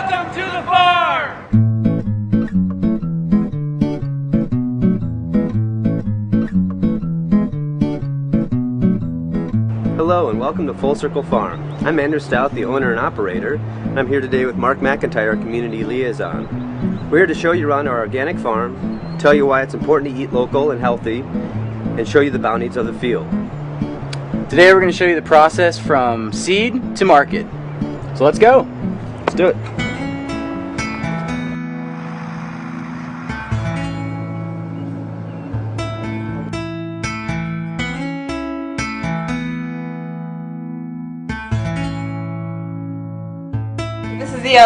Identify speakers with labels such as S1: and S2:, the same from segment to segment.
S1: Welcome to the farm!
S2: Hello and welcome to Full Circle Farm. I'm Andrew Stout, the owner and operator, and I'm here today with Mark McIntyre, our community liaison. We're here to show you around our organic farm, tell you why it's important to eat local and healthy, and show you the bounties of the field.
S3: Today we're going to show you the process from seed to market. So let's go.
S2: Let's do it.
S4: This is the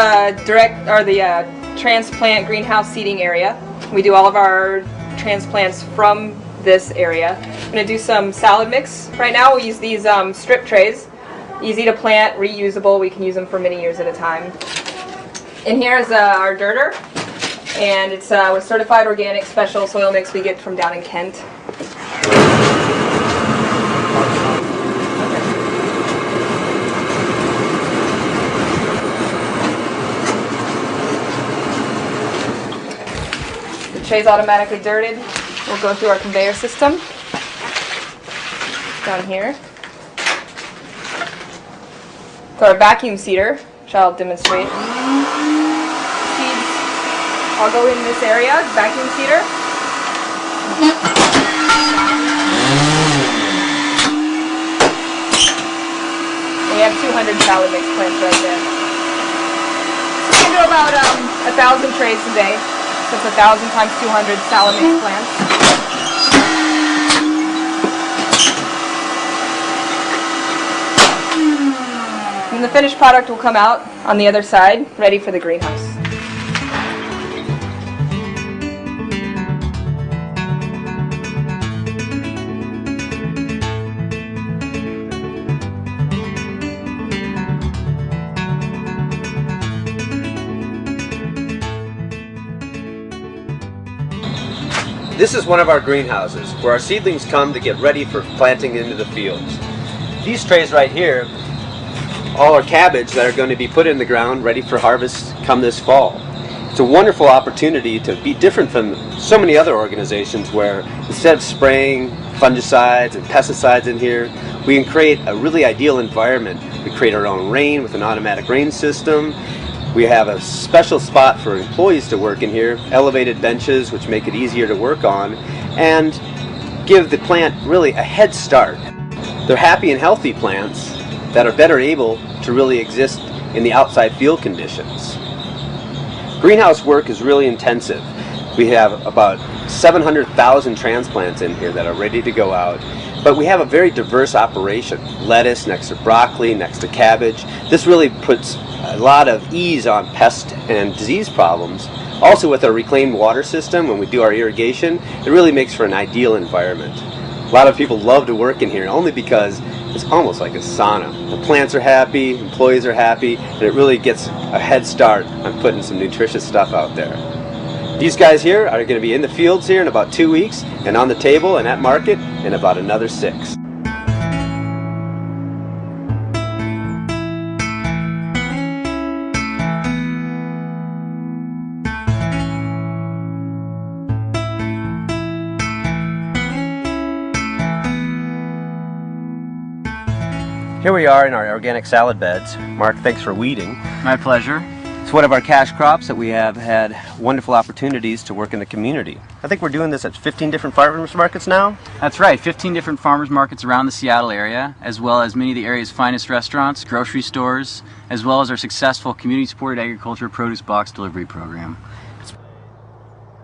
S4: transplant greenhouse seeding area. We do all of our transplants from this area. I'm going to do some salad mix right now. We use these strip trays. Easy to plant, reusable. We can use them for many years at a time. In here is our dirter, and it's with certified organic special soil mix we get from down in Kent. The tray's automatically dirted. We'll go through our conveyor system down here. To our vacuum seeder, which I'll demonstrate. Seeds all go in this area, vacuum seeder. We have 200 salad mix plants right there. So we can do about 1,000 trays a day. So it's 1,000 times 200 salad mix plants. And the finished product will come out on the other side, ready for the greenhouse.
S2: This is one of our greenhouses where our seedlings come to get ready for planting into the fields. These trays right here, all our cabbage that are going to be put in the ground ready for harvest come this fall. It's a wonderful opportunity to be different from so many other organizations where instead of spraying fungicides and pesticides in here, we can create a really ideal environment. We create our own rain with an automatic rain system. We have a special spot for employees to work in here, elevated benches which make it easier to work on and give the plant really a head start. They're happy and healthy plants that are better able to really exist in the outside field conditions. Greenhouse work is really intensive. We have about 700,000 transplants in here that are ready to go out, but we have a very diverse operation. Lettuce next to broccoli, next to cabbage. This really puts a lot of ease on pest and disease problems. Also with our reclaimed water system, when we do our irrigation, it really makes for an ideal environment. A lot of people love to work in here only because it's almost like a sauna. The plants are happy, employees are happy, and it really gets a head start on putting some nutritious stuff out there. These guys here are going to be in the fields here in about 2 weeks and on the table and at market in about another 6. Here we are in our organic salad beds. Mark, thanks for weeding.
S3: My pleasure.
S2: It's one of our cash crops that we have had wonderful opportunities to work in the community. I think we're doing this at 15 different farmers markets now.
S3: That's right, 15 different farmers markets around the Seattle area, as well as many of the area's finest restaurants, grocery stores, as well as our successful community-supported agriculture produce box delivery program.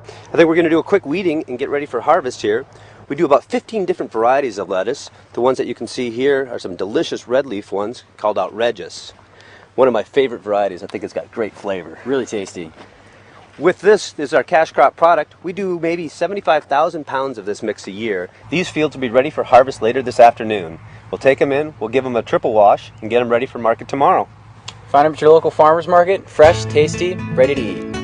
S2: I think we're going to do a quick weeding and get ready for harvest here. We do about 15 different varieties of lettuce. The ones that you can see here are some delicious red leaf ones called out Regis. One of my favorite varieties. I think it's got great flavor.
S3: Really tasty.
S2: With this is our cash crop product. We do maybe 75,000 pounds of this mix a year. These fields will be ready for harvest later this afternoon. We'll take them in, we'll give them a triple wash, and get them ready for market tomorrow.
S3: Find them at your local farmers market, fresh, tasty, ready to eat.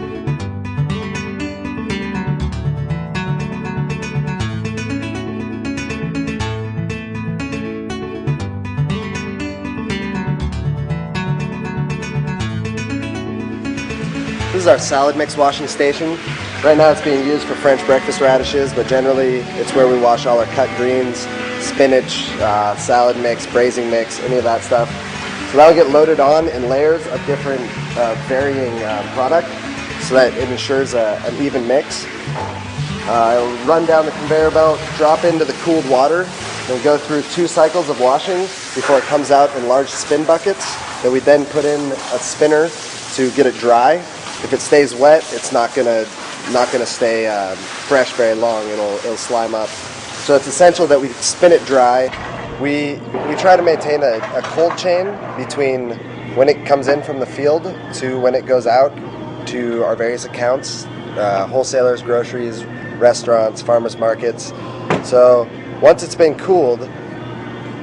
S1: is our salad mix washing station. Right now it's being used for French breakfast radishes, but generally it's where we wash all our cut greens, spinach, salad mix, braising mix, any of that stuff. So that will get loaded on in layers of different varying product so that it ensures an even mix. It'll run down the conveyor belt, drop into the cooled water, then go through 2 cycles of washing before it comes out in large spin buckets that we then put in a spinner to get it dry. If it stays wet, it's not gonna stay fresh very long. It'll slime up. So it's essential that we spin it dry. We try to maintain a cold chain between when it comes in from the field to when it goes out to our various accounts, wholesalers, groceries, restaurants, farmers markets. So once it's been cooled,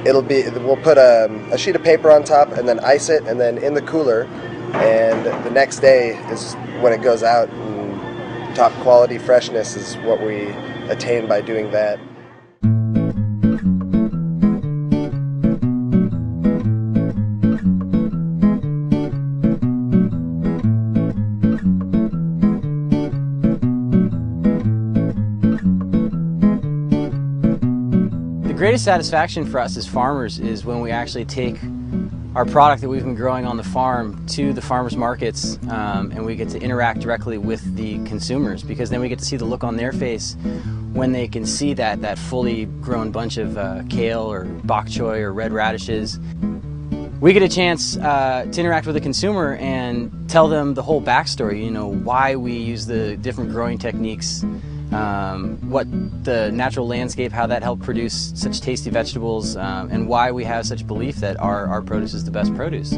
S1: we'll put a sheet of paper on top and then ice it, and then in the cooler, and the next day is when it goes out, and top quality freshness is what we attain by doing that.
S3: The greatest satisfaction for us as farmers is when we actually take our product that we've been growing on the farm to the farmers markets, and we get to interact directly with the consumers, because then we get to see the look on their face when they can see that fully grown bunch of kale or bok choy or red radishes. We get a chance to interact with the consumer and tell them the whole backstory, you know, why we use the different growing techniques, what the natural landscape, how that helped produce such tasty vegetables, and why we have such belief that our produce is the best produce.